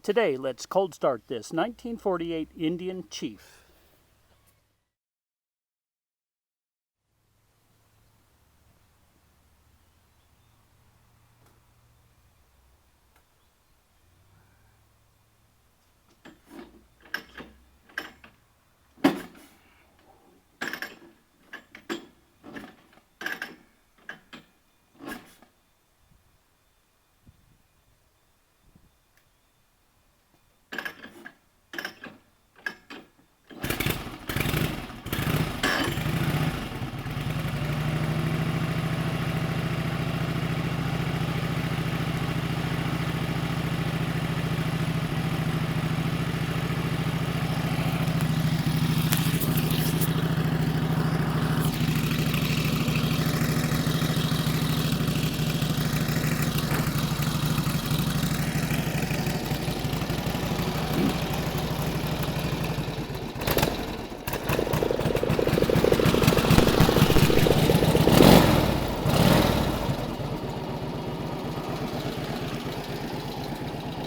Today, let's cold start this 1948 Indian Chief.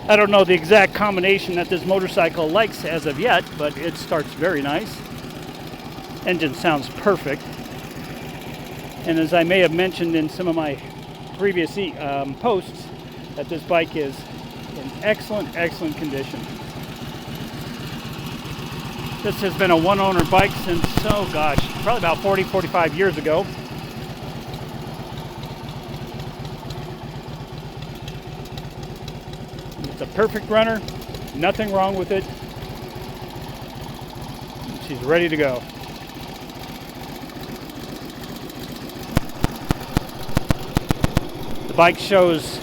I don't know the exact combination that this motorcycle likes as of yet, but it starts very nice. Engine sounds perfect. And as I may have mentioned in some of my previous posts, that this bike is in excellent condition. This has been a one-owner bike since, oh gosh, probably about 45 years ago. It's a perfect runner, nothing wrong with it. She's ready to go. The bike shows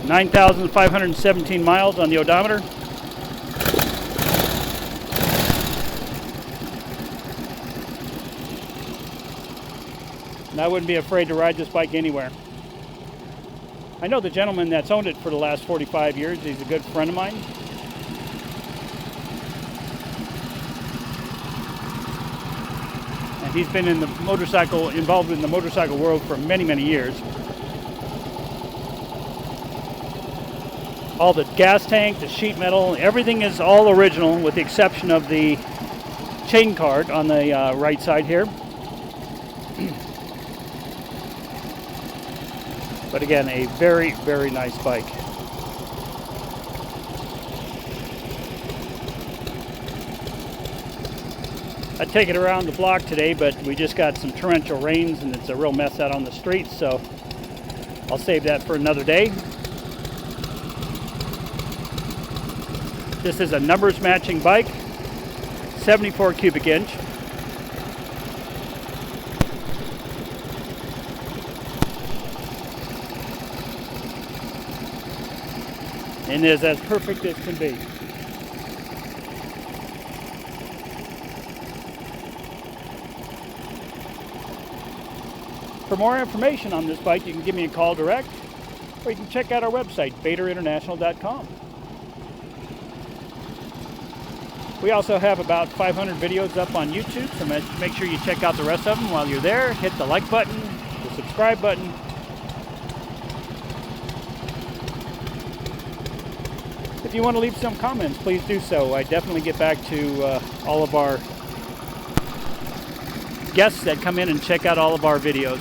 9,517 miles on the odometer. And I wouldn't be afraid to ride this bike anywhere. I know the gentleman that's owned it for the last 45 years. He's a good friend of mine. And he's been in the involved in the motorcycle world for many years. All the gas tank, the sheet metal, everything is all original with the exception of the chain card on the right side here. But again, a very nice bike. I'd take it around the block today, but we just got some torrential rains and it's a real mess out on the streets, so I'll save that for another day. This is a numbers matching bike, 74 cubic inch. And is as perfect as can be. For more information on this bike, you can give me a call direct, or you can check out our website, batorinternational.com. We also have about 500 videos up on YouTube, so make sure you check out the rest of them. While you're there, hit the like button, the subscribe button. If you want to leave some comments, please do so. I definitely get back to all of our guests that come in and check out all of our videos.